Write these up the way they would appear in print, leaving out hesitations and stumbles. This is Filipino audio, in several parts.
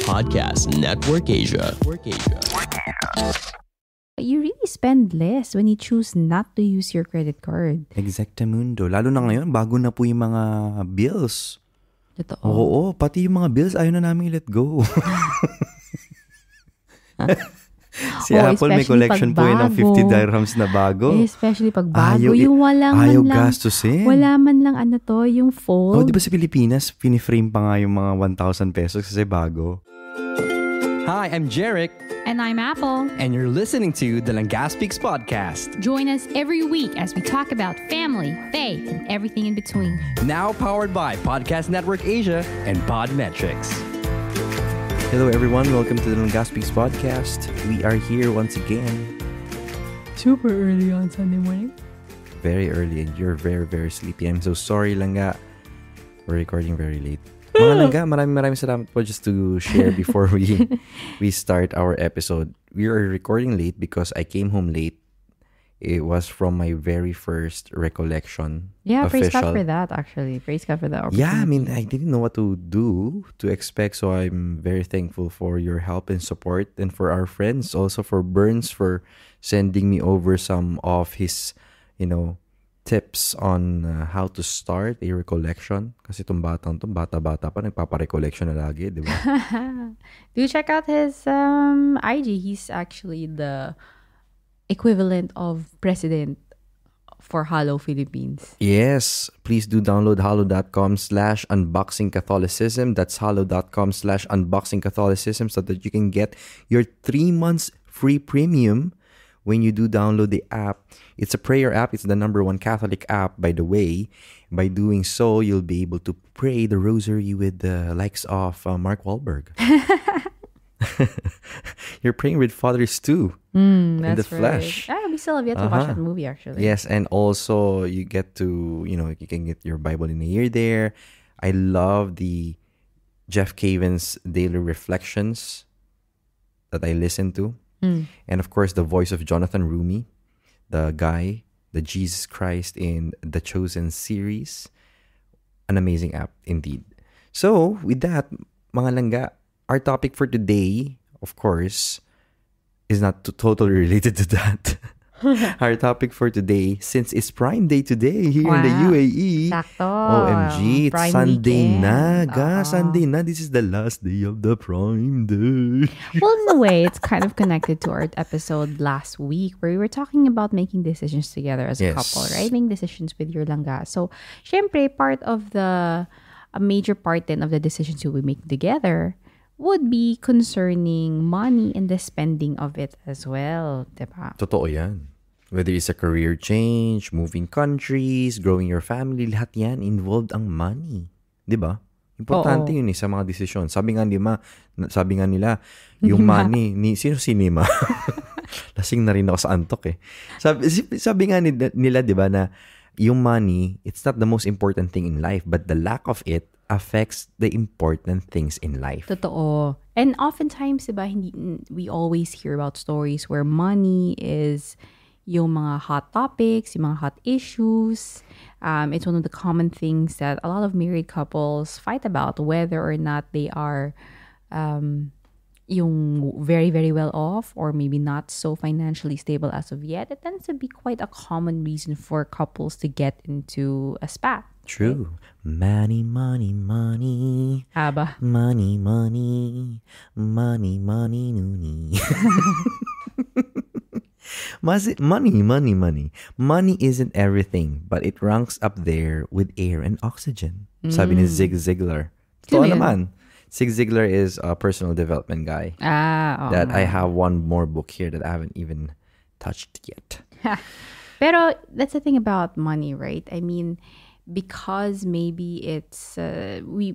Podcast Network Asia. You really spend less when you choose not to use your credit card. Exactamundo. Lalo na ngayon, bago na po yung mga bills. Totoo. Oo, pati yung mga bills, ayaw na namin let go. Si Apple may collection po yun ng 50 dirhams na bago. Especially pag bago. Yung walang ayaw man lang, gastusin. wala man lang yung fold. Oh, di ba sa Pilipinas, piniframe pa nga yung mga 1,000 pesos kasi bago. Hi, I'm Jarek. And I'm Apple. And you're listening to the Langaspix Podcast. Join us every week as we talk about family, faith, and everything in between. Now powered by Podcast Network Asia and Podmetrics. Hello everyone, welcome to the Langaspix Podcast. We are here once again. Super early on Sunday morning. Very early and you're very, very sleepy. I'm so sorry, Langga. We're recording very late. Mga Langga, maraming salamat po just to share before we start our episode. We are recording late because I came home late. It was from my very first recollection. Yeah, praise official. God for that, actually. Praise God for that. Yeah, I mean, I didn't know what to do, to expect. So I'm very thankful for your help and support, and for our friends, also for Burns for sending me over some of his, tips on how to start a recollection. Kasi itong batang to, bata-bata pa, nagpapa-recollection na lagi, di ba? Do check out his IG. He's actually the equivalent of president for Halo Philippines. Yes, please do download halo.com/unboxingcatholicism. That's halo.com/unboxingcatholicism so that you can get your 3 months free premium when you do download the app. It's a prayer app. It's the #1 Catholic app, by the way. By doing so, you'll be able to pray the rosary with the likes of Mark Wahlberg. You're praying with Father Stu in the flesh. We still have yet to watch that movie, actually. Yes, and also you get to, you can get your Bible in a year there. I love the Jeff Caven's daily reflections that I listen to. And of course, the voice of Jonathan Rumi, the guy, the Jesus Christ in the Chosen series. An amazing app indeed. So, with that, mga Langga, our topic for today, of course, is not totally related to that. Our topic for today, since it's Prime Day today here in the UAE. Sakto. OMG, it's Prime Sunday weekend. na. Sunday na. This is the last day of the Prime Day. Well, in a way, it's kind of connected to our episode last week where we were talking about making decisions together as a couple, right? Making decisions with your langga. So, syempre, a major part then of the decisions you will make together would be concerning money and the spending of it as well, diba? Totoo yan. Whether it's a career change, moving countries, growing your family, lahat yan, involved ang money. Diba? Importante yun sa mga desisyon. Sabi nga nila, yung money, sino si Nima? Lasing na rin ako sa antok eh. Sabi nga nila, diba, na yung money, it's not the most important thing in life, but the lack of it affects the important things in life. Totoo. And oftentimes, diba, we always hear about stories where money is yung mga hot topics, yung mga hot issues. It's one of the common things that a lot of married couples fight about, whether or not they are yung very, very well off or maybe not so financially stable as of yet. It tends to be quite a common reason for couples to get into a spat. True. Money, money, money. Aba. Money, money. Money, money, nuni. Money. Money isn't everything, but it ranks up there with air and oxygen. Sabi ni Zig Ziglar. So naman, Zig Ziglar is a personal development guy. That I have one more book here that I haven't even touched yet. Pero that's the thing about money, right? I mean, because maybe it's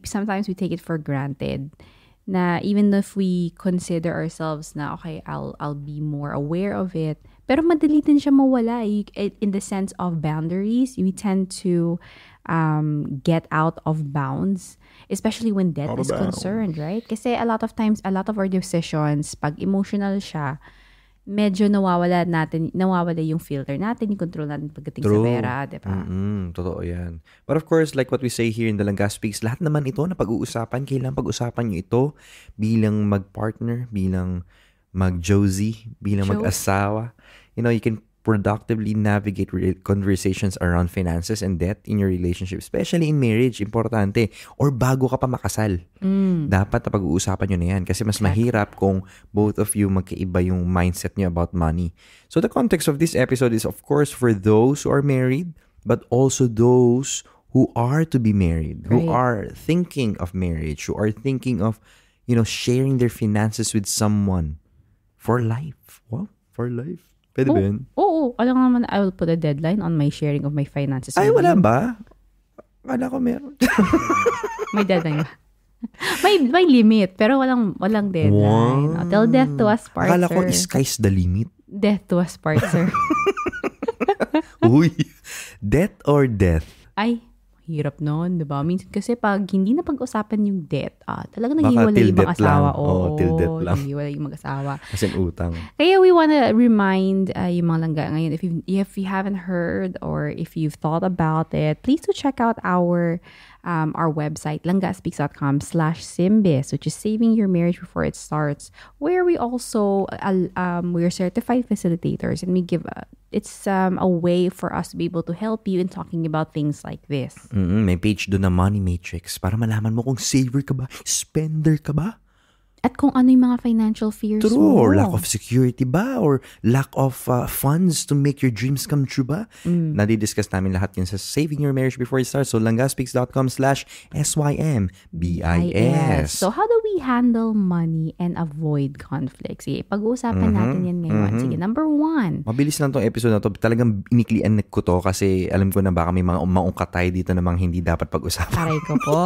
sometimes we take it for granted. Na even if we consider ourselves na okay, I'll be more aware of it, pero madali din siya mawala. In the sense of boundaries, we tend to get out of bounds, especially when debt is concerned, right? Kasi a lot of times, a lot of our decisions, pag emotional siya, medyo nawawala yung filter natin, yung control natin pagdating sa pera, di ba? Totoo yan. But of course, like what we say here in the Langga Speaks, lahat naman ito na pag-uusapan, kailangan pag-usapan nyo ito bilang mag-partner, bilang mag-josie, bilang mag-asawa. You know, you can productively navigate conversations around finances and debt in your relationship, especially in marriage, importante. Or bago ka pa makasal. Dapat na pag-uusapan nyo na yan kasi mas mahirap kung both of you magkaiba yung mindset nyo about money. So the context of this episode is of course for those who are married, but also those who are to be married, who are thinking of marriage, who are thinking of, you know, sharing their finances with someone for life. Wow, for life. Pwede ba yun? Oo. Alam naman, I will put a deadline on my sharing of my finances. Ay, wala ba? Akala ko meron. May deadline ba? May limit, pero walang deadline. Wow. Till death to us part, Akala ko sir. sky's the limit. Death to us part, sir. Uy, death or death? Ay, hirap nun, di ba? Minsan kasi pag hindi na pag-usapan yung debt, talagang Baka naghiwalay till yung death mag-asawa. lang. Oo, till death lang. Naghiwalay yung mag-asawa. As in utang. Kaya we wanna remind yung mga langga ngayon, if you haven't heard or if you've thought about it, please do check out our website, langgaspeaks.com/Simbis, which is saving your marriage before it starts, where we also, we're certified facilitators and we give, it's a way for us to be able to help you in talking about things like this. May page doon na Money Matrix para malaman mo kung saver ka ba, spender ka ba. At kung ano yung mga financial fears True, mo. or lack of security ba? Or lack of funds to make your dreams come true ba? Nadidiscuss namin lahat yun sa Saving Your Marriage Before It Starts. So, langgaspeaks.com/SYMBIS. So, how do we handle money and avoid conflicts? Sige, pag-uusapan natin yan ngayon. Sige, number 1. Mabilis lang tong episode na to. Talagang iniklian ko to kasi alam ko na baka may mga maungkatay dito namang hindi dapat pag-usapan. Aray ko po.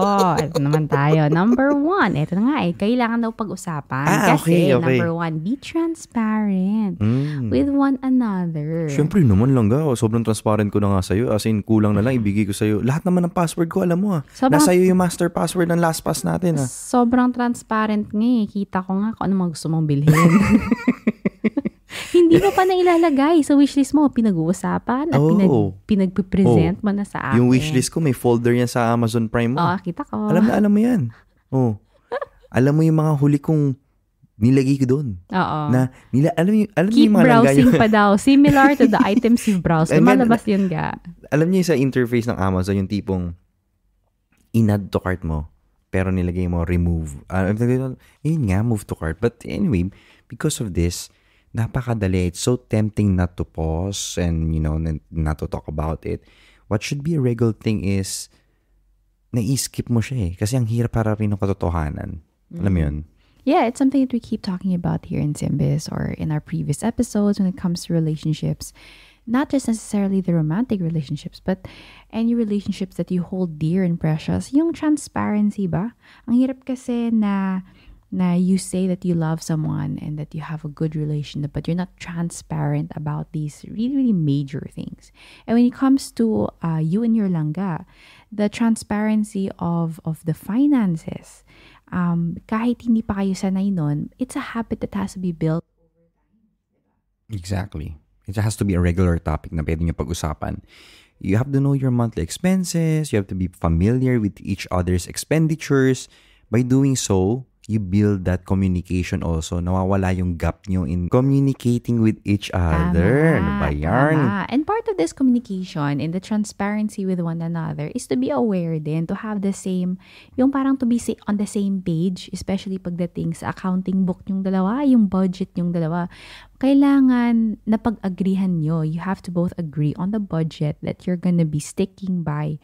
Ito naman tayo. Number 1. Ito na nga kailangan daw pag-usapan. Kasi, number 1, be transparent with one another. Siyempre naman lang sobrang transparent ko na nga sa'yo. As in, kulang na lang, ibigay ko sa'yo. Lahat naman ng password ko, alam mo Nasa iyo yung master password ng LastPass natin Sobrang transparent nga Kita ko nga kung ano mga gusto mong bilhin. Hindi mo pa na ilalagay sa wishlist mo. Pinag-uusapan at pinag-present mo na sa akin. Yung wishlist ko, may folder yan sa Amazon Prime mo. Kita ko. Alam mo yan. Alam mo yung mga huli kong nilagay ko doon. Oo. Alam mo Keep yung mga browsing pa daw. Similar to the items you've browsed. Malabas yun ga. Alam niyo sa interface ng Amazon, yung tipong in-add to cart mo, pero nilagay mo remove. Yun nga, move to cart. But anyway, because of this, napakadali. It's so tempting not to pause and, not to talk about it. What should be a regular thing is, na-skip mo siya kasi ang hirap harapin ng katotohanan. Alam mo yun? Yeah, it's something that we keep talking about here in Simbis or in our previous episodes when it comes to relationships. Not just necessarily the romantic relationships, but any relationships that you hold dear and precious. Yung transparency ba? Ang hirap kasi na you say that you love someone and that you have a good relationship, but you're not transparent about these really, really major things. And when it comes to you and your langga, the transparency of the finances, kahit hindi pa kayo sanay nun, it's a habit that has to be built. Exactly. It has to be a regular topic na pwede nyo pag-usapan. You have to know your monthly expenses. You have to be familiar with each other's expenditures. By doing so, you build that communication also. Nawawala yung gap nyo in communicating with each other. Ano ba yan? And part of this communication and the transparency with one another is to be aware din, to have the same, yung parang to be on the same page, especially pagdating sa accounting book yung dalawa, yung budget yung dalawa. Kailangan na pag-agreehan nyo. You have to both agree on the budget that you're gonna be sticking by,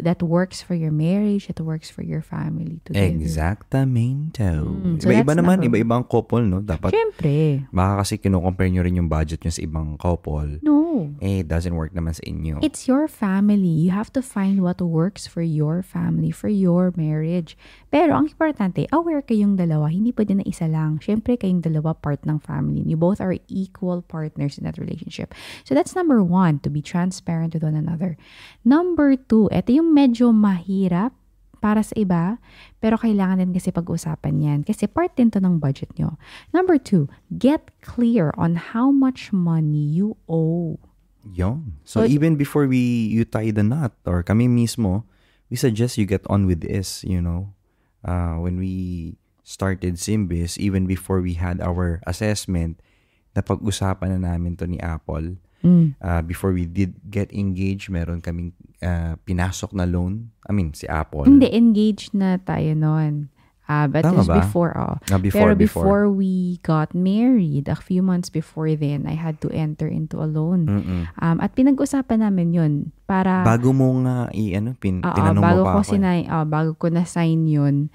that works for your marriage, that works for your family together. Exactamente. So Iba-iba naman, iba-iba ang couple, no? Dapat, syempre. Baka kasi kino-compare nyo rin yung budget nyo sa ibang couple. No. It doesn't work naman sa inyo. It's your family. You have to find what works for your family, for your marriage. Pero ang importante, aware kayong dalawa. Hindi pwede na isa lang. Syempre, kayong dalawa part ng family. You both are equal partners in that relationship. So that's number 1, to be transparent with one another. Number 2, ito yung medyo mahirap para sa iba, pero kailangan din kasi pag-usapan yan kasi part din to ng budget nyo. Number 2, get clear on how much money you owe. Yun. So, So, even before you tie the knot, or kami mismo, we suggest you get on with this, when we started Symbis, even before we had our assessment, napag-usapan na namin to ni Apple. Before we did get engaged, meron kaming pinasok na loan. Si Apple. Hindi, engaged na tayo noon. But it Tama was ba? before, Before. Pero before we got married, a few months before then, I had to enter into a loan. At pinag-usapan namin yun para... Bago mo nga tinanong bago mo pa ko ako. bago ko na-sign yun,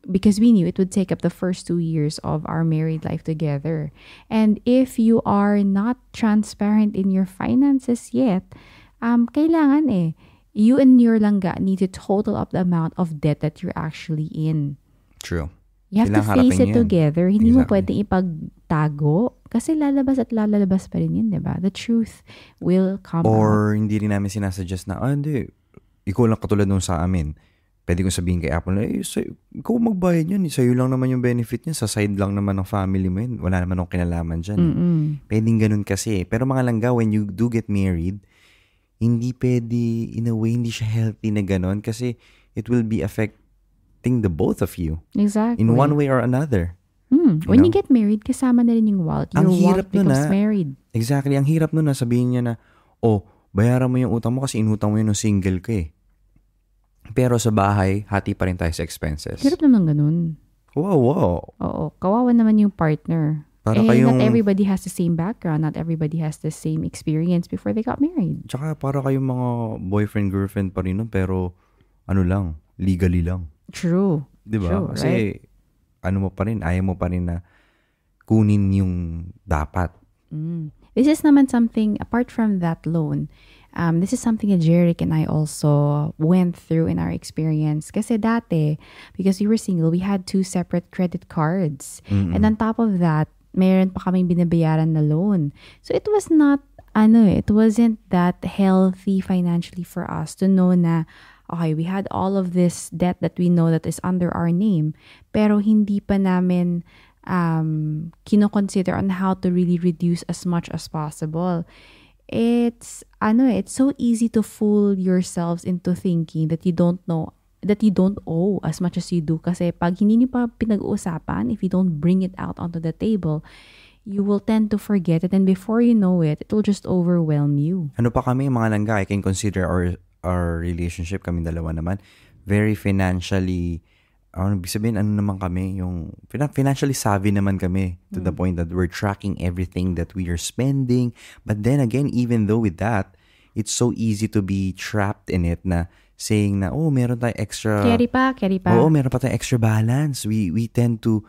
because we knew it would take up the first 2 years of our married life together. And if you are not transparent in your finances yet, kailangan you and your langga need to total up the amount of debt that you're actually in. True. You have to Kailangan face harapin it yun. together. Hindi mo Exactly. pwedeng ipagtago kasi lalabas at lalabas pa rin yun, diba? The truth will come out. Or hindi rin namin sinasuggest na, hindi, ikaw lang katulad nung sa amin. Pwede kong sabihin kay Apple na, ikaw magbayad yun. Sa'yo lang naman yung benefit niya. Sa side lang naman ng family mo yun. Wala naman akong kinalaman dyan. Pwedeng ganun kasi. Pero mga langga, when you do get married, hindi pwede, in a way, hindi siya healthy na ganun kasi it will be affecting the both of you. Exactly. In one way or another. When you get married, kasama na rin yung wallet. Your Ang hirap wallet nun, becomes married. Exactly. Ang hirap nun na sabihin niya na, bayaran mo yung utang mo kasi inutang mo yun nung single ka . Pero sa bahay, hati pa rin tayo sa expenses. Hirap naman ganun. Wow. Oo. Kawawa naman yung partner. Para kayong... Not everybody has the same background. Not everybody has the same experience before they got married. Tsaka para kayong mga boyfriend-girlfriend pa rin nun, pero legally lang. True. Diba? True, Kasi right? mo pa rin, ayaw mo pa rin na kunin yung dapat. This is naman something, apart from that loan, this is something that Jeric and I also went through in our experience. Kasi dati, because we were single, we had 2 separate credit cards. And on top of that, meron pa kaming binabayaran na loan. So it was not, it wasn't that healthy financially for us to know na, okay, we had all of this debt that we know that is under our name, pero hindi pa namin kino-consider on how to really reduce as much as possible. It's so easy to fool yourselves into thinking that you don't owe as much as you do. Kasi pag hindi niyo pa pinag-uusapan, if you don't bring it out onto the table, you will tend to forget it. And before you know it, it will just overwhelm you. Ano pa kami, mga langga, I can consider our relationship, kami dalawa naman, very financially, ibig sabihin, naman kami, yung financially savvy naman kami to the point that we're tracking everything that we are spending. But then again, even though with that, it's so easy to be trapped in it na saying na, meron tayong extra... Carry pa. Oo, meron pa tayong extra balance. We tend to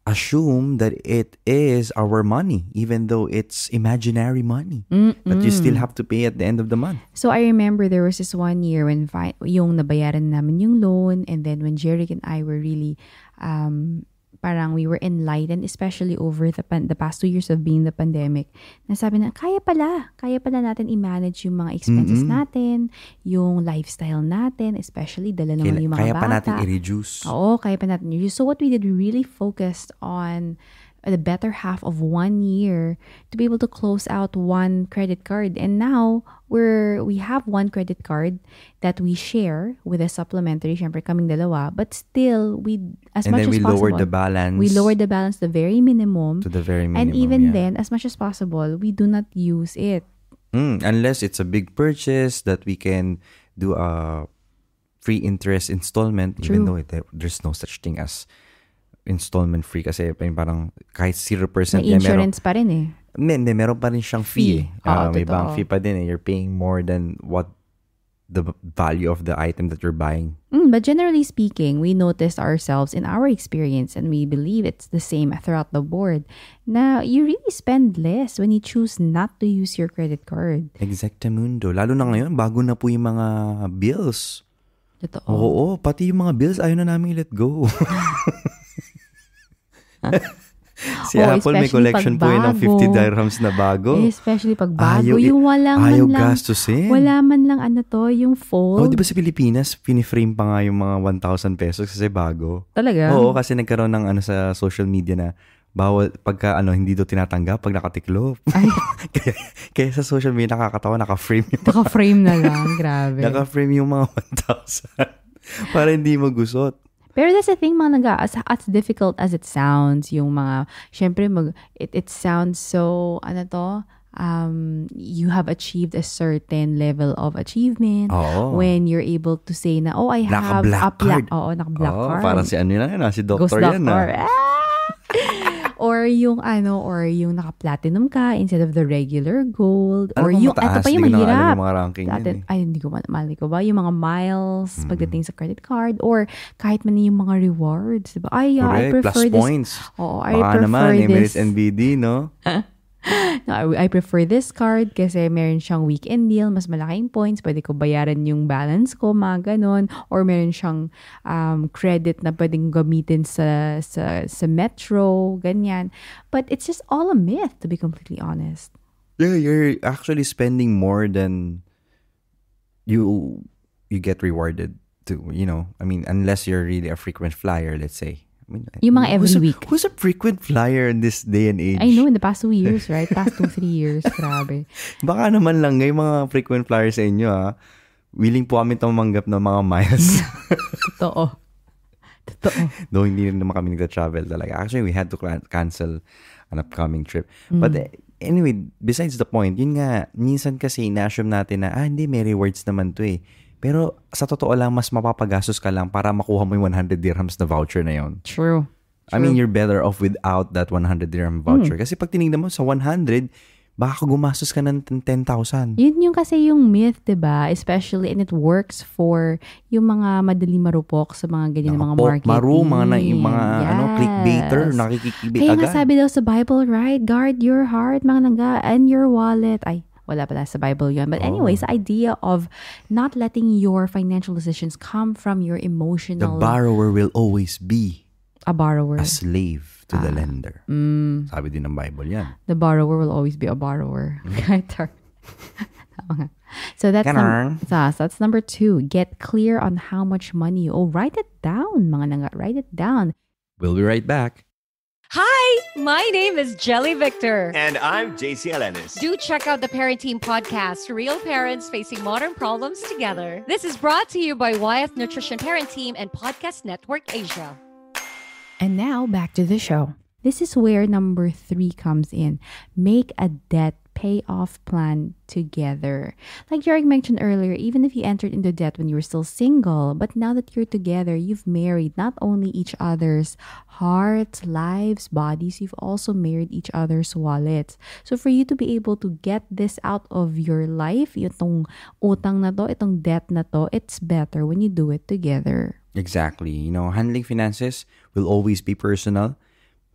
assume that it is our money, even though it's imaginary money that you still have to pay at the end of the month. So I remember there was this one year when yung nabayaran namin yung loan, and then when Jeric and I were really parang we were enlightened, especially over the past 2 years of being the pandemic, na sabi na, kaya pala natin i-manage yung mga expenses natin, yung lifestyle natin, especially dala naman yung mga Kaya bata. pa natin i-reduce. Oo, kaya pa natin i-reduce. So what we did, we really focused on the better half of 1 year to be able to close out 1 credit card. And now, we have 1 credit card that we share with a supplementary, syempre kaming dalawa, but still, as much as possible, we lowered the balance. We lowered the balance to the very minimum. To the very minimum, and even then, as much as possible, we do not use it. Unless it's a big purchase that we can do a free interest installment, even though there's no such thing as installment free kasi parang kahit 0% May insurance pa rin eh. Hindi, meron pa rin siyang fee. May totoo. bang fee pa din eh. You're paying more than what the value of the item that you're buying. But generally speaking, we noticed ourselves in our experience, and we believe it's the same throughout the board, na you really spend less when you choose not to use your credit card. Exactamundo. Lalo na ngayon, bago na po yung mga bills. Totoo. Oo, pati yung mga bills, ayaw na namin let go. Si Apple may collection po yun ng 50 dirhams na bago. Especially pag bago. Yung walang ayaw man lang. gastusin. Wala man lang yung fold. Di ba sa Pilipinas, piniframe pa nga yung mga 1,000 pesos kasi bago. Talaga? Oo, kasi nagkaroon ng sa social media na bawal pagka hindi daw tinatanggap pag nakatiklop. kaya sa social media nakakatawa, naka-frame yung Naka-frame na lang, grabe. Naka-frame yung mga 1,000 para hindi magusot. Pero that's the thing, as difficult as it sounds, yung mga, syempre, it sounds so, you have achieved a certain level of achievement when you're able to say na, I have naka-black card. Naka-black card. Parang si si Doctor Ghost yan. Doctor. Or yung naka-platinum ka instead of the regular gold. Or yung, ito pa yung mahirap. Yung mga ranking yun, Ay, hindi ko mali ko ba? Yung mga miles pagdating sa credit card. Or kahit man yung mga rewards. Diba? Ay, I prefer plus this. points. I prefer this. Emirates NBD, no? No, I prefer this card kasi meron siyang weekend deal, mas malaking points, pwede ko bayaran yung balance ko, mga ganon. Or meron siyang credit na pwedeng gamitin sa metro, ganyan. But it's just all a myth, to be completely honest. Yeah, you're actually spending more than you get rewarded to, unless you're really a frequent flyer, let's say. Yung mga every week. Who's a frequent flyer in this day and age? I know, in the past 2 years, right? Past 2-3 years, grabe. Baka naman lang ngayon mga frequent flyers sa inyo, ha? Willing po kami tumanggap ng mga miles. Totoo. Though hindi naman kami nagta-travel talaga. Actually, we had to cancel an upcoming trip. But anyway, besides the point, yun nga, minsan kasi ina-assume natin na, hindi, may rewards naman to eh. Pero sa totoo lang, mas mapapagastos ka lang para makuha mo yung 100 dirhams na voucher na yun. True. I mean, you're better off without that 100 dirham voucher. Kasi pag tinignan mo sa 100, baka gumastos ka ng 10,000. Yun yung kasi yung myth, diba? Especially, and it works for yung mga madali marupok sa mga ganyan mga marketing. Mga clickbaiter, nakikikibit agad. Kaya nasabi daw sa Bible, right? Guard your heart, mga naga, and your wallet. Ay, wala pala sa Bible yun. But anyways, the idea of not letting your financial decisions come from your emotional... The borrower will always be a borrower. A slave to the lender. Sabi din ng Bible yan. The borrower will always be a borrower. So that's number 2. Get clear on how much money you owe. Write it down, mga nanga. Write it down. We'll be right back. Hi, my name is Jelly Victor. And I'm JC Alanis. Do check out the Parent Team podcast, Real Parents Facing Modern Problems Together. This is brought to you by YF Nutrition Parent Team and Podcast Network Asia. And now, back to the show. This is where number 3 comes in. Make a debt payoff plan together. Like Jarek mentioned earlier, even if you entered into debt when you were still single, but now that you're together, you've married not only each other's hearts, lives, bodies, you've also married each other's wallets. So for you to be able to get this out of your life, itong utang na to, itong debt na to, it's better when you do it together. Exactly. Handling finances will always be personal.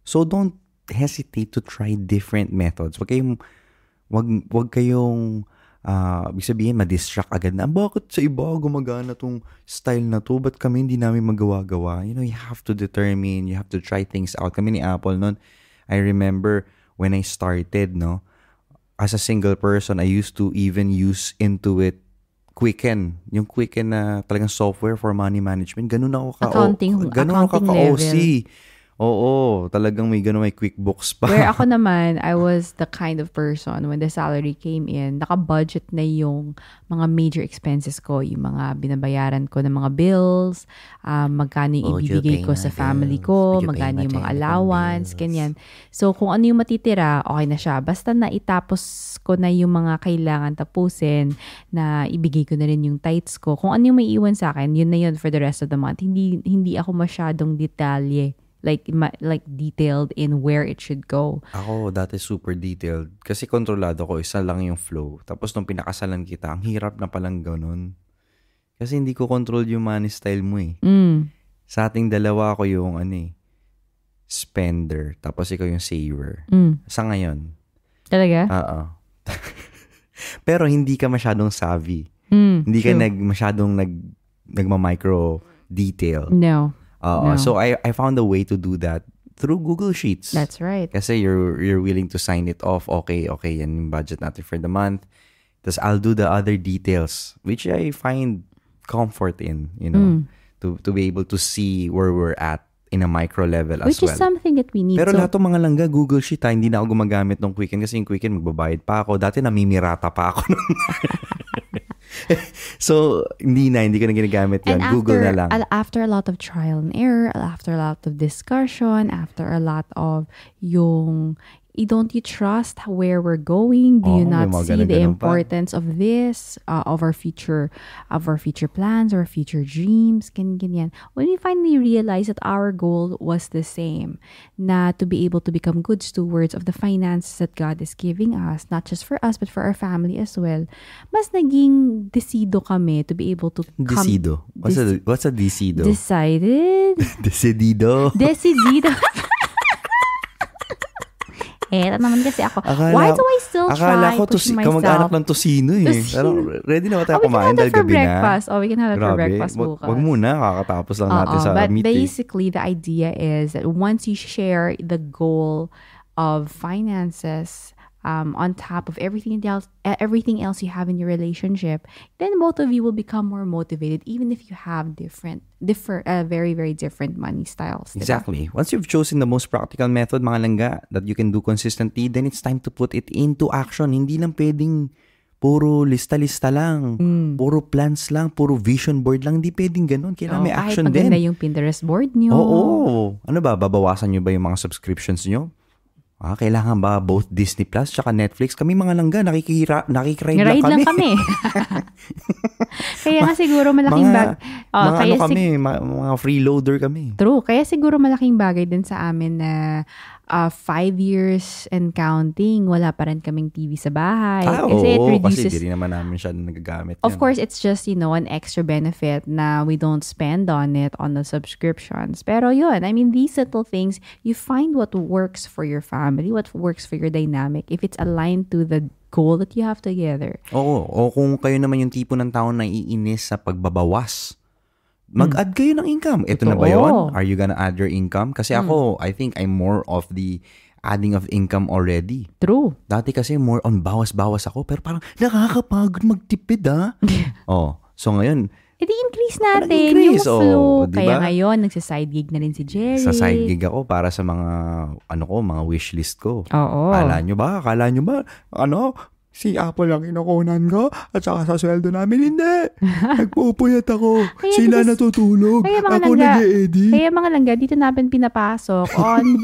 So don't hesitate to try different methods. Wag kayong ibig sabihin ma-distract agad na bakit sa iba gumagana tong style na to, ba't kami hindi namin magawa-gawa. You have to determine, you have to try things out. Kami ni Apple noon, I remember when I started, as a single person, I used to even use Intuit Quicken. Yung Quicken na talagang software for money management. Ganun ako accounting ka-OC. Oo, talagang may QuickBooks pa. Where ako naman, I was the kind of person when the salary came in, naka-budget na yung mga major expenses ko, yung mga binabayaran ko ng mga bills, magkano yung ibibigay ko sa family ko, magkano yung mga allowance, ganyan. So, kung ano yung matitira, okay na siya. Basta na itapos ko na yung mga kailangan tapusin, na ibigay ko na rin yung tithes ko. Kung ano yung may iwan sa akin, yun na yun for the rest of the month. Hindi ako masyadong detalye. Like detailed in where it should go. Ako, dati super detailed. Kasi kontrolado ko, isa lang yung flow. Tapos nung pinakasalan kita, ang hirap na palang ganun. Kasi hindi ko control yung money style mo eh. Sa ating dalawa ako yung spender. Tapos ikaw yung saver. Sa ngayon. Talaga? Oo. Pero hindi ka masyadong savvy. Hindi ka masyadong nagma-micro detail. No. So I found a way to do that through Google Sheets. That's right. Kasi you're willing to sign it off. Okay, yan yung budget natin for the month. Tapos I'll do the other details, which I find comfort in, to be able to see where we're at in a micro level as well. Which is something that we need. Pero lahat ng mga langga, Google Sheet, hindi na ako gumagamit ng Quicken kasi yung Quicken, magbabayad pa ako. Dati namimirata pa ako nun. So, hindi ko na ginagamit yun. And Google na lang. After a lot of trial and error, after a lot of discussion, after a lot of don't you trust where we're going? Do you not see the importance of this, of our future plans, our future dreams? Ganyan. When we finally realize that our goal was the same, na to be able to become good stewards of the finances that God is giving us, not just for us, but for our family as well, mas naging decido kami to be able to Decido? What's a decido? Decided? Decidido? Decidido. Naman kasi ako. Why do I still try pushing myself? Kamag-anak ng tosino eh. Pero ready na ba tayo kumain dahil gabi na? We can have it for breakfast bukas. Wag muna, kakatapos lang natin sa meeting. But basically, the idea is that once you share the goal of finances, on top of everything else you have in your relationship, then both of you will become more motivated, even if you have very, very different money styles. Exactly. Once you've chosen the most practical method, mga langga, that you can do consistently, then it's time to put it into action. Hindi lang pwedeng puro lista-lista lang, puro plans lang, puro vision board lang. Hindi pwedeng ganun. Kailangan may action din. Kahit maganda yung Pinterest board nyo. Oo. Ano ba? Babawasan nyo ba yung mga subscriptions nyo? Kailangan ba both Disney Plus tsaka Netflix? Kami mga langga, nakikiride lang kami. Kaya nga siguro malaking mga freeloader kami. True. Kaya siguro malaking bagay din sa amin na 5 years and counting, wala pa rin kaming TV sa bahay. Kasi it reduces... Kasi di rin naman namin siya nagagamit. Of course, it's just, an extra benefit na we don't spend on it on the subscriptions. Pero yun, I mean, these little things, you find what works for your family, what works for your dynamic, if it's aligned to the goal that you have together. Oo. O kung kayo naman yung tipo ng tao na iinis sa pagbabawas, mag-add kayo ng income. Ito na ba yun? Are you gonna add your income? Kasi ako, I think I'm more of the adding of income already. True. Dati kasi more on bawas-bawas ako. Pero parang nakakapagod magtipid so ngayon, i-increase natin yung flow. Diba? Kaya ngayon, nagsa-side gig na rin si Jerry. Sa side gig ako para sa mga, mga wishlist ko. Oo. Akala nyo ba, si Apple lang kinukunan ko at saka sa sweldo namin, hindi. Nagpupuyat ako. Sila natutulog. Ako nag-e-edit. Kaya mga langga, dito namin pinapasok on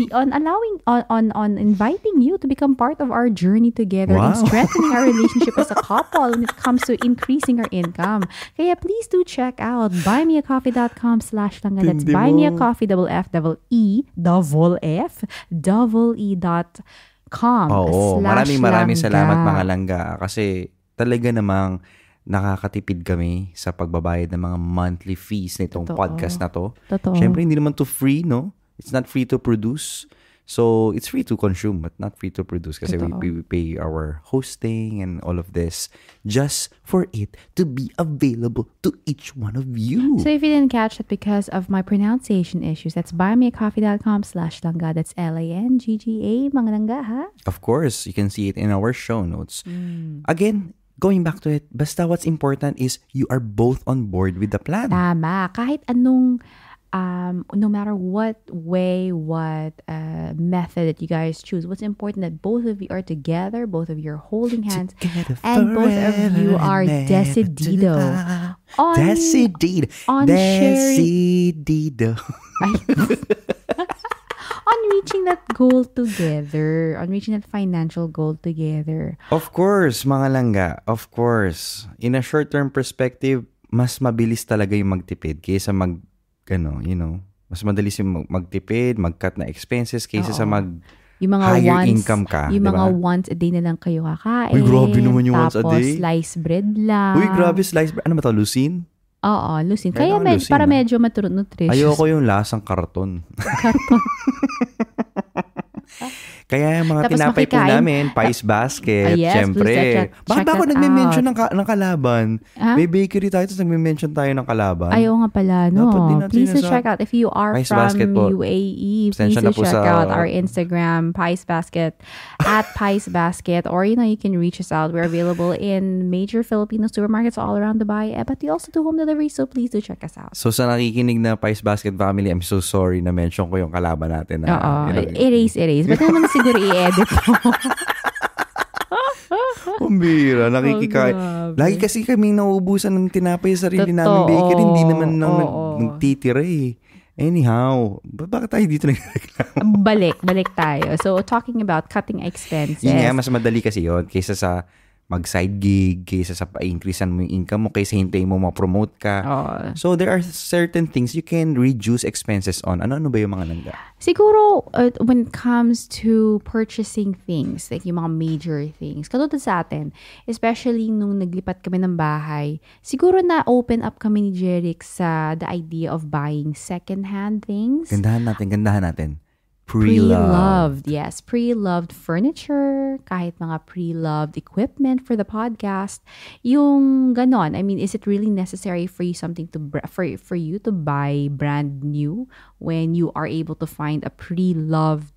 inviting you to become part of our journey together and strengthening our relationship as a couple when it comes to increasing our income. Kaya please do check out buymeacoffee.com/langga. That's buymeacoffee, maraming salamat mga langga kasi talaga namang nakakatipid kami sa pagbabayad ng mga monthly fees nitong podcast na to. Totoo. Siyempre hindi naman to free, no? It's not free to produce. So, it's free to consume but not free to produce kasi we pay our hosting and all of this just for it to be available to each one of you. So, if you didn't catch that because of my pronunciation issues, that's buymeacoffee.com/langga. That's LANGGA, mga langga, ha? Of course, you can see it in our show notes. Again, going back to it, basta what's important is you are both on board with the plan. Tama. Kahit anong no matter what method that you guys choose, what's important that both of you are together, both of you are holding hands, and both of you are decidido. On reaching that goal together, on reaching that financial goal together. Of course, mga langga, of course. In a short-term perspective, mas mabilis talaga yung magtipid kaysa mas madalis yung magtipid, mag-cut na expenses kaysa sa yung mga higher once, income ka. Yung diba? mga once a day na lang kayo kakain. Uy, grabe naman yung once a day. Tapos slice bread lang. Uy, grabe slice bread. Ano ba ito, lucine? Oo, lucine. Kaya para medyo nutritious. Ayoko yung lasang karton. Kaya mga Tapos tinapay po makikain- namin, Pies Basket, yes, syempre. please Bakit check ba ako that nagme-mention ng kalaban? Ha? May bakery tayo, tapos nagme-mention tayo ng kalaban. Ayaw nga pala, no? Dapat din natin Please nasa- check out. If you are Pies from Basket po. UAE, Pasensya please na po check sa- out our Instagram, Pies Basket, at Pies Basket. Or, you can reach us out. We're available in major Filipino supermarkets all around Dubai. But we also do home delivery, so please do check us out. So sa nakikinig na Pies Basket family, I'm so sorry na mention ko yung kalaban natin. Oo. Erase. Ba't naman siguro i-edit mo? Kumbira, nakikikain. grabe. Lagi kasi kami nauubusan ng tinapay sa sarili Totoo. namin bakery. Hindi naman Oo. nagtitira eh. Anyhow, bakit tayo dito nagreklamo? Balik tayo. So, talking about cutting expenses. Yun nga, mas madali kasi yun kaysa sa mag-side gig, kaysa sa pa-increasean mo yung income mo, kaysa hintayin mo ma-promote ka. Oo. So, there are certain things you can reduce expenses on. Ano ba yung mga nangga? Siguro, when it comes to purchasing things, like yung mga major things, katulad sa atin, especially nung naglipat kami ng bahay, siguro na-open up kami ni Jeric sa the idea of buying second-hand things. Gandahan natin. Pre-loved. Yes, pre-loved furniture, kahit mga pre-loved equipment for the podcast. Yung ganon. I mean, is it really necessary for you for you to buy brand new when you are able to find a pre-loved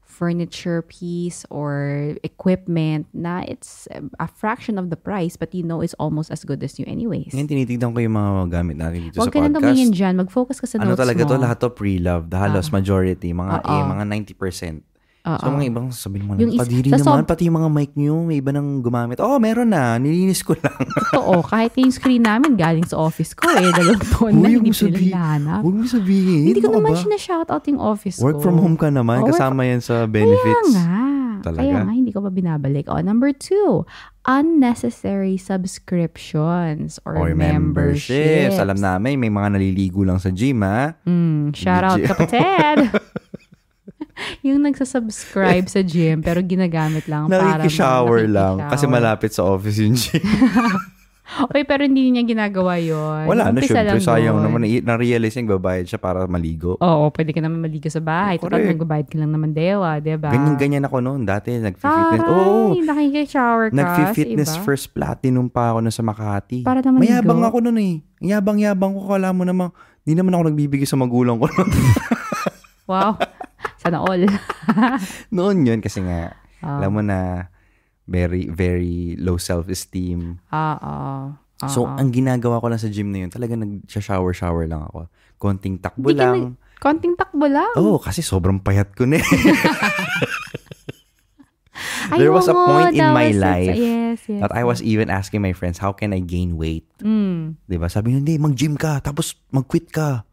furniture piece or equipment na it's a fraction of the price but it's almost as good as new anyways. Ngayon, tinitignan ko yung mga gamit natin dito Huwag sa ka na podcast. tumingin dyan. Mag-focus ka sa Ano notes talaga mo. to? Lahat to pre-loved. Halos majority. Mga mga 90%. So, mga ibang sabihin mo Yung naman, padiri naman, pati yung mga mic nyo, may iba nang gumamit. Oh, meron na. Nilinis ko lang. Totoo. Kahit yung screen namin galing sa office ko 2 taon na hindi ko nila Huwag mo sabihin. Hindi ko Ano naman ba? sinashoutout yung office ko. Work from home ka naman. Oh, Kasama yan sa Kaya benefits. nga. Talaga? Kaya nga, hindi ko pa binabalik. Number 2, unnecessary subscriptions or memberships. Alam namin, may mga naliligo lang sa gym, ha? Shout out, kapatid! Yung nagsasubscribe sa gym pero ginagamit lang para Nakikishower lang. Kasi nakikishower. malapit sa office yung gym. Okay, pero hindi niya ginagawa yun. Wala na, Umpisa syempre. lang Sayang doon. naman. Na-realize yung babayad siya para maligo. Oo, pwede ka naman maligo sa bahay. Total, Correct. nagbabayad ka lang naman dewa, diba? Ganyan ako noon. Dati, nag-fitness. Oo. Nakikishower ka. Nag-fitness iba. first platinum pa ako na sa Makati. Para naman Mayabang ligo. ako noon eh. Yabang-yabang ko. Kala mo naman, di naman ako nagbibigay sa magulang ko noon. Wow. Sana all. Noon yun kasi nga, alam mo na, very, very low self-esteem. So, ang ginagawa ko lang sa gym na yun, talaga nag-shower lang ako. Konting takbo lang. Konting takbo lang. Oo, kasi sobrang payat ko na eh. Ay, There was a oo, point in that my was it. life Yes. that I was even asking my friends, how can I gain weight? Mm. Diba? Sabi nila, hindi, mag-gym ka, tapos mag-quit ka.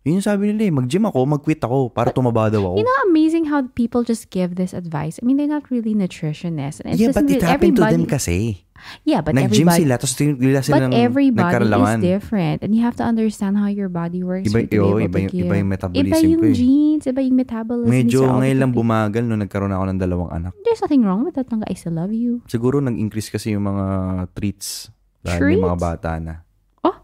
Yun yung sabi nila, mag-gym ako, mag-quit ako, para tumaba daw ako. You know, amazing how people just give this advice. I mean, they're not really nutritionists. And Yeah, but it happened to them everybody- kasi. Yeah, but Nag-gym everybody... sila, tapos bigla But silang everybody is nagkaralaman. different. And you have to understand how your body works. Iba- for you to be able iba to yung- give. iba yung metabolism Iba yung ko eh. genes, iba yung metabolism. Medyo These are all ngayon lang different bumagal nung nagkaroon ako ng 2 anak. people. There's nothing wrong with that. I still love you. Siguro nag-increase kasi yung mga treats. Dahil may mga Treats? bata na. Oh?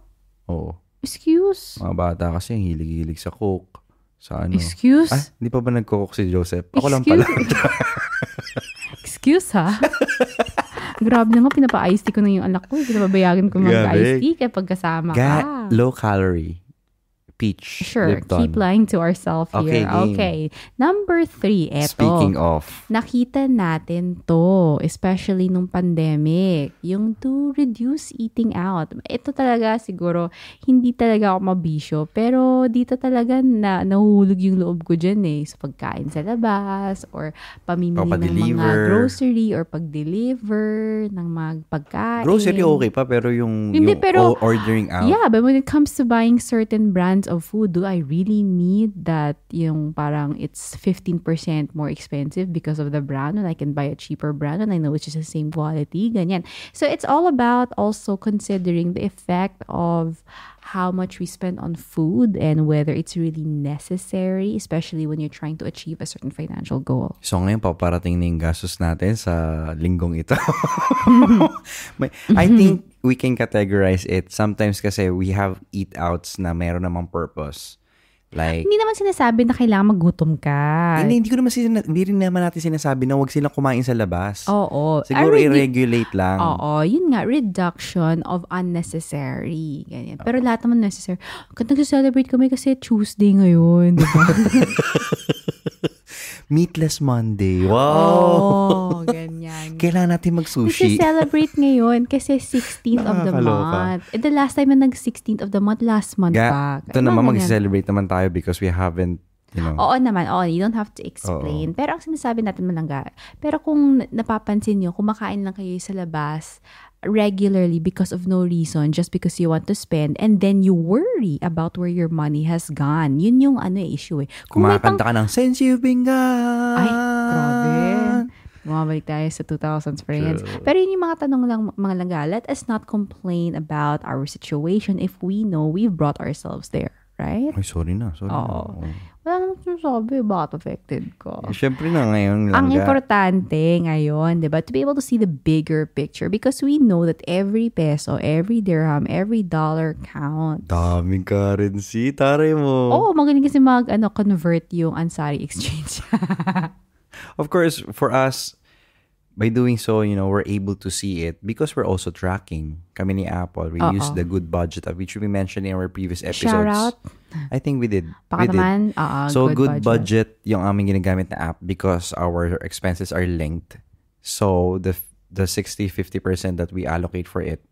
Oo. Excuse? Mga bata kasi ang hilig-hilig sa coke. Sa ano. Excuse? Ah, di pa ba nagko-coke si Joseph? Ako lang Excuse? pala. Excuse, ha? Grabe na nga, pinapa-iced tea ko na yung anak ko. Pinababayagan ko mag-iced tea kapag kasama ka. Low calorie. Peach. Sure, Lipton. keep lying to ourselves Okay, here. game. Okay. Number 3, eto. Speaking of. Nakita natin to, especially nung pandemic, yung to reduce eating out. Ito talaga siguro, hindi talaga ako mabisyo, pero dito talaga nahuhulog yung loob ko dyan eh. So, pagkain sa labas, or pamimili ng mga pa-deliver. grocery, or pag-deliver ng mga pagkain. Grocery okay pa, pero yung, Hindi, yung pero- ordering out. Yeah, but when it comes to buying certain brands of food, do I really need that yung parang it's 15% more expensive because of the brand when I can buy a cheaper brand and I know it's just the same quality, ganyan. So it's all about also considering the effect of how much we spend on food and whether it's really necessary, especially when you're trying to achieve a certain financial goal. So ngayon, paparating na yung gastos natin sa linggong ito. I think we can categorize it. Sometimes kasi we have eat-outs na meron namang purpose. Like, Hindi naman sinasabi na kailangan magutom ka. hindi rin naman natin sinasabi na huwag silang kumain sa labas. Oo. Siguro i-regulate lang. Oo, yun nga, reduction of unnecessary. Ganyan. Pero lahat naman necessary. Nag-celebrate kami kasi Tuesday ngayon, di ba? Meatless Monday. Wow! Oh, ganyan. Kailangan natin mag-sushi. Celebrate ngayon kasi 16th of the Nakakaloka. month. The last time na nag-16th of the month, last month pa. Ito naman, mag-celebrate naman tayo because we haven't, Oo naman, you don't have to explain. Pero ang sinasabi natin malangga, pero kung napapansin nyo, kumakain lang kayo sa labas regularly because of no reason, just because you want to spend, and then you worry about where your money has gone. Yun yung issue eh. Kung kumakanta ka ng Since You've Been Gone. Ay, grabe. Bumabalik tayo sa 2000s, friends. Pero yun yung mga tanong lang, mga langga. Let us not complain about our situation if we know we've brought ourselves there. Right? Ay, sorry na. Oo. Wala naman sinasabi, bakit affected ka? Siyempre na ngayon lang. Ang importante ngayon, diba, to be able to see the bigger picture because we know that every peso, every dirham, every dollar counts. Daming currency, taray mo. Oo, magaling kasi convert yung Ansari Exchange. Of course, for us, by doing so, we're able to see it because we're also tracking. Kami ni Apple, we use the Good Budget app, which we mentioned in our previous episodes. Shout out. I think we did. Baka naman, So, Good Budget yung aming ginagamit na app because our expenses are linked. So, the 60-50% that we allocate for it,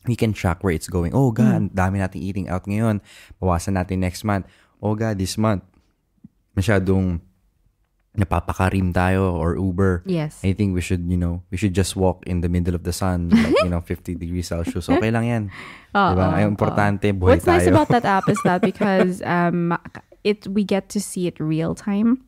we can track where it's going. Oh, God, dami nating eating out ngayon. Bawasan natin next month. Oh, God, this month, masyadong napapakarim tayo or Uber. Yes. I think we should just walk in the middle of the sun, like, 50 degrees Celsius. Okay lang yan. Diba? Ay, importante, buhay What's nice tayo. about that app is that because we get to see it real time.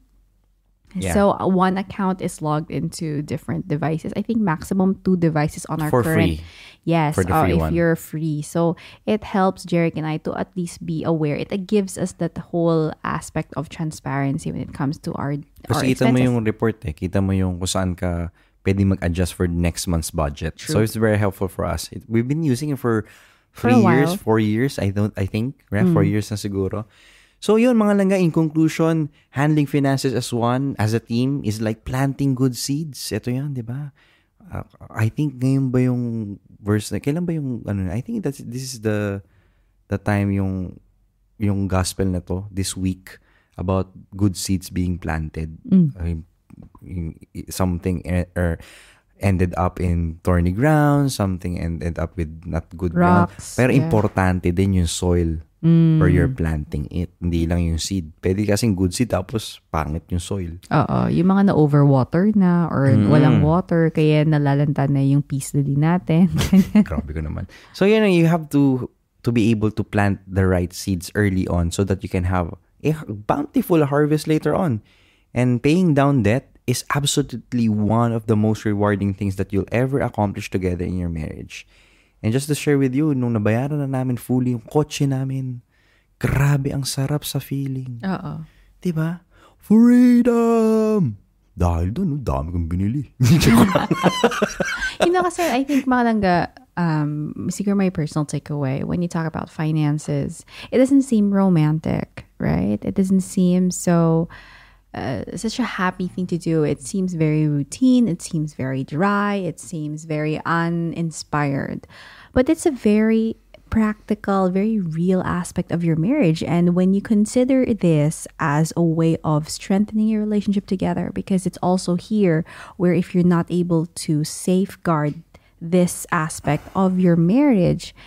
Yeah. So one account is logged into different devices. I think maximum 2 devices on our For current. free. Yes, For the free if one. you're free. So it helps Jeric and I to at least be aware. It gives us that whole aspect of transparency when it comes to our Kasi kita mo expenses. yung report Kita mo yung kung saan ka pwede mag-adjust for next month's budget. True. So it's very helpful for us. We've been using it for For 3 a years, while. 4 years, I think. Right? 4 years na siguro. So yun, mga langga, in conclusion, handling finances as a team, is like planting good seeds. Ito yan, di ba? I think ngayon ba yung verse na, kailan ba yung, I think this is the time yung gospel na to, this week, about good seeds being planted. Something ended up in thorny ground, something ended up with not good ground. Rocks, Pero yeah. importante din yung soil where you're planting it. Hindi lang yung seed. Pwede kasing good seed tapos pangit yung soil. Oo, yung mga na-overwater na or walang water kaya nalalanta na yung peace lily natin. Grabe ko naman. So you have to be able to plant the right seeds early on so that you can have a bountiful harvest later on. And paying down debt is absolutely one of the most rewarding things that you'll ever accomplish together in your marriage. And just to share with you, nung nabayaran na namin fully yung kotse namin, grabe ang sarap sa feeling. Oo. Diba? Freedom! Dahil doon, dami kong binili. Kasi I think malangga, siguro my personal takeaway, when you talk about finances, it doesn't seem romantic, right? It doesn't seem so such a happy thing to do. It seems very routine. It seems very dry. It seems very uninspired. But it's a very practical, very real aspect of your marriage. And when you consider this as a way of strengthening your relationship together, because it's also here where if you're not able to safeguard this aspect of your marriage,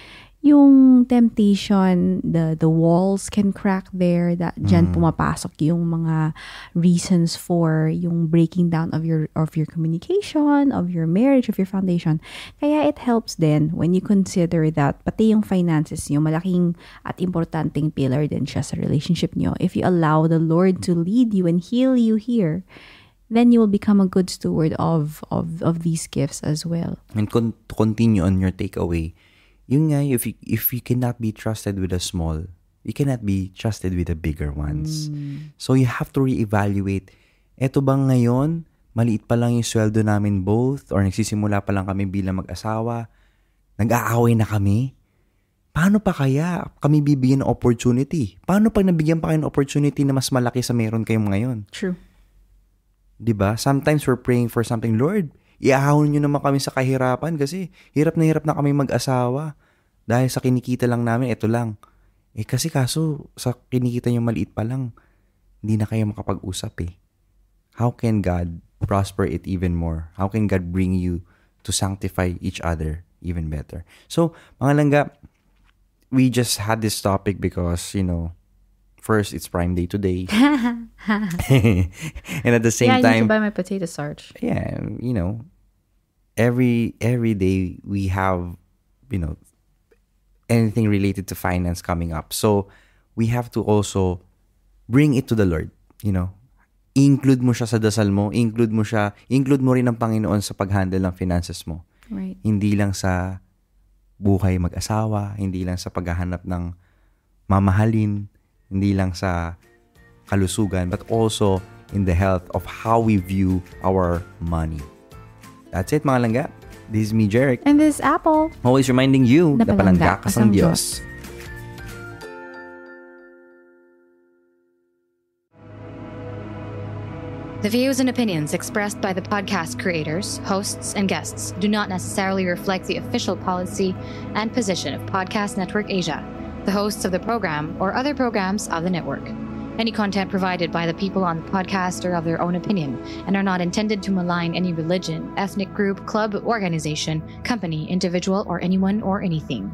yung temptation, the walls can crack there. Diyan pumapasok yung mga reasons for yung breaking down of your communication, of your marriage, of your foundation. Kaya it helps then when you consider that pati yung finances nyo, malaking at importanteng pillar din siya sa relationship nyo. If you allow the Lord to lead you and heal you here, then you will become a good steward of these gifts as well. And to continue on your takeaway, yung nga, if you cannot be trusted with the small, you cannot be trusted with the bigger ones. So you have to reevaluate, eto bang ngayon, maliit pa lang yung sweldo namin both, or nagsisimula pa lang kami bilang mag-asawa, nag-aaway na kami, paano pa kaya kami bibigyan ng opportunity? Paano pag nabigyan pa kayo ng opportunity na mas malaki sa meron kayong ngayon? True. Diba? Sometimes we're praying for something. Lord, iahon nyo naman kami sa kahirapan kasi hirap na kami mag-asawa. Dahil sa kinikita lang namin, ito lang. Kasi kaso, sa kinikita nyo maliit pa lang, hindi na kayo makapag-usap eh. How can God prosper it even more? How can God bring you to sanctify each other even better? So, mga langga, we just had this topic because, first, it's Prime Day today. And at the same I time, need to buy my potato starch. yeah, every day we have, anything related to finance coming up. So, we have to also bring it to the Lord, Include mo siya sa dasal mo, include mo rin ang Panginoon sa pag-handle ng finances mo. Right. Hindi lang sa buhay mag-asawa, hindi lang sa paghahanap ng mamahalin, hindi lang sa kalusugan, but also in the health of how we view our money. That's it, mga langga. This is me, Jeric. And this Apple. Always reminding you na palangga ka sa Diyos. Diyos. The views and opinions expressed by the podcast creators, hosts, and guests do not necessarily reflect the official policy and position of Podcast Network Asia, the hosts of the program, or other programs of the network. Any content provided by the people on the podcast are of their own opinion and are not intended to malign any religion, ethnic group, club, organization, company, individual, or anyone or anything.